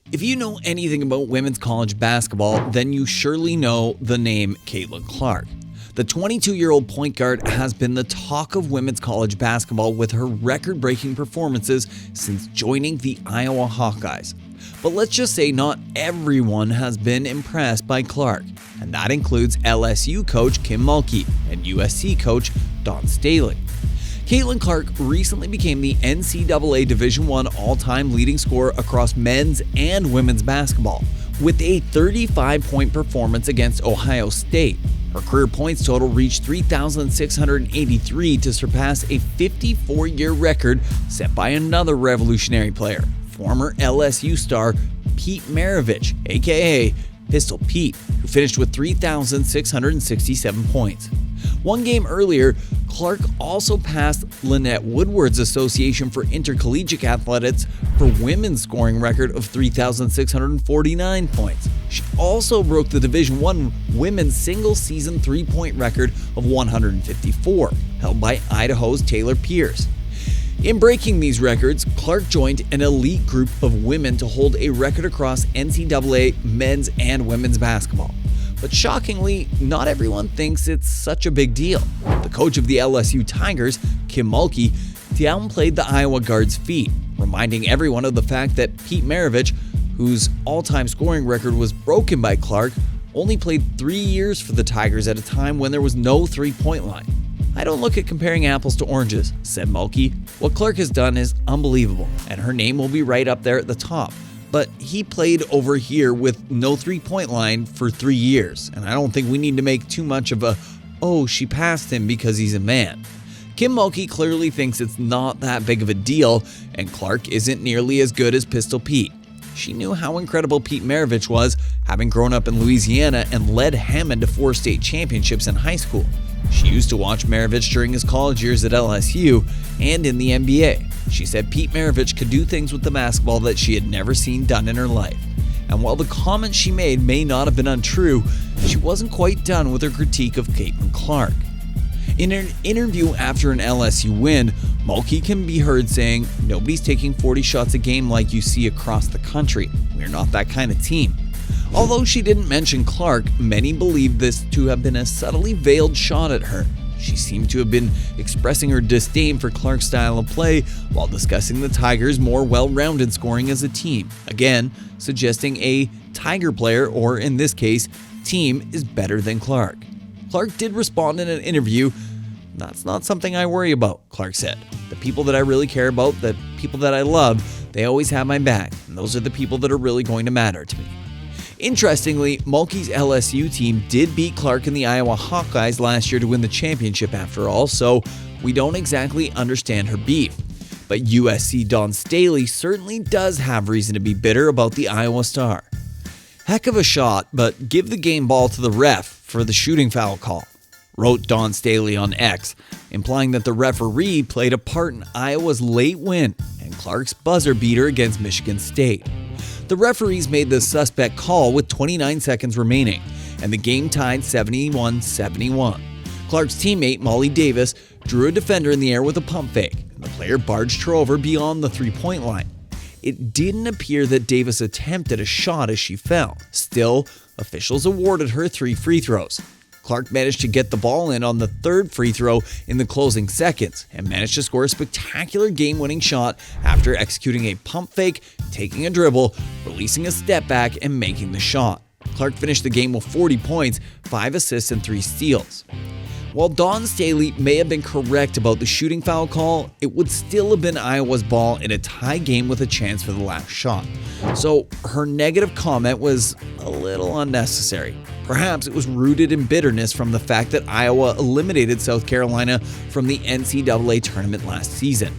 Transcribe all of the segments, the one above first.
If you know anything about women's college basketball, then you surely know the name Caitlin Clark. The 22-year-old point guard has been the talk of women's college basketball with her record-breaking performances since joining the Iowa Hawkeyes. But let's just say not everyone has been impressed by Clark, and that includes LSU coach Kim Mulkey and USC coach Dawn Staley. Caitlin Clark recently became the NCAA Division I all-time leading scorer across men's and women's basketball, with a 35-point performance against Ohio State. Her career points total reached 3,683 to surpass a 54-year record set by another revolutionary player, former LSU star Pete Maravich, aka Pistol Pete, who finished with 3,667 points. One game earlier, Clark also passed Lynette Woodward's Association for Intercollegiate Athletics for women's scoring record of 3,649 points. She also broke the Division I women's single-season three-point record of 154, held by Idaho's Taylor Pierce. In breaking these records, Clark joined an elite group of women to hold a record across NCAA men's and women's basketball. But shockingly, not everyone thinks it's such a big deal. The coach of the LSU Tigers, Kim Mulkey, downplayed the Iowa guard's feat, reminding everyone of the fact that Pete Maravich, whose all-time scoring record was broken by Clark, only played 3 years for the Tigers at a time when there was no three-point line. "I don't look at comparing apples to oranges," said Mulkey. "What Clark has done is unbelievable, and her name will be right up there at the top. But he played over here with no three-point line for 3 years, and I don't think we need to make too much of a, oh, she passed him because he's a man." Kim Mulkey clearly thinks it's not that big of a deal, and Clark isn't nearly as good as Pistol Pete. She knew how incredible Pete Maravich was, having grown up in Louisiana and led Hammond to 4 state championships in high school. She used to watch Maravich during his college years at LSU and in the NBA. She said Pete Maravich could do things with the basketball that she had never seen done in her life. And while the comments she made may not have been untrue, she wasn't quite done with her critique of Caitlin Clark. In an interview after an LSU win, Mulkey can be heard saying, "Nobody's taking 40 shots a game like you see across the country. We're not that kind of team." Although she didn't mention Clark, many believe this to have been a subtly veiled shot at her. She seemed to have been expressing her disdain for Clark's style of play while discussing the Tigers' more well-rounded scoring as a team, again suggesting a Tiger player, or in this case, team, is better than Clark. Clark did respond in an interview, "That's not something I worry about," Clark said. "The people that I really care about, the people that I love, they always have my back, and those are the people that are really going to matter to me." Interestingly, Mulkey's LSU team did beat Clark in the Iowa Hawkeyes last year to win the championship after all, so we don't exactly understand her beef. But USC Dawn Staley certainly does have reason to be bitter about the Iowa star. "Heck of a shot, but give the game ball to the ref for the shooting foul call," wrote Dawn Staley on X, implying that the referee played a part in Iowa's late win and Clark's buzzer beater against Michigan State. The referees made the suspect call with 29 seconds remaining, and the game tied 71-71. Clark's teammate, Molly Davis, drew a defender in the air with a pump fake, and the player barged her over beyond the three-point line. It didn't appear that Davis attempted a shot as she fell. Still, officials awarded her 3 free throws. Clark managed to get the ball in on the 3rd free throw in the closing seconds and managed to score a spectacular game-winning shot after executing a pump fake, taking a dribble, releasing a step back, and making the shot. Clark finished the game with 40 points, 5 assists, and 3 steals. While Dawn Staley may have been correct about the shooting foul call, it would still have been Iowa's ball in a tie game with a chance for the last shot. So her negative comment was a little unnecessary. Perhaps it was rooted in bitterness from the fact that Iowa eliminated South Carolina from the NCAA tournament last season.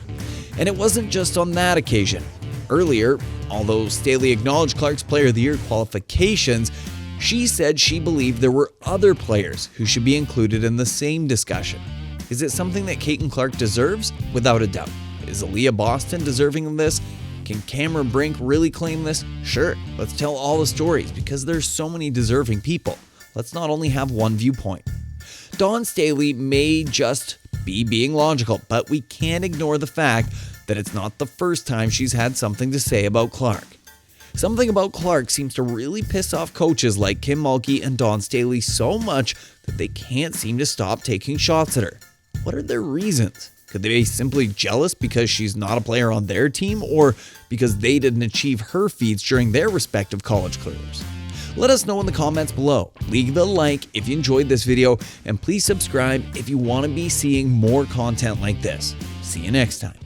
And it wasn't just on that occasion. Earlier, although Staley acknowledged Clark's Player of the Year qualifications, she said she believed there were other players who should be included in the same discussion. Is it something that Caitlin Clark deserves? Without a doubt. Is Aaliyah Boston deserving of this? Can Cameron Brink really claim this? Sure, let's tell all the stories because there's so many deserving people. Let's not only have one viewpoint. Dawn Staley may just be being logical, but we can't ignore the fact that it's not the first time she's had something to say about Clark. Something about Clark seems to really piss off coaches like Kim Mulkey and Staley so much that they can't seem to stop taking shots at her. What are their reasons? Could they be simply jealous because she's not a player on their team, or because they didn't achieve her feats during their respective college careers? Let us know in the comments below. Leave a like if you enjoyed this video, and please subscribe if you want to be seeing more content like this. See you next time.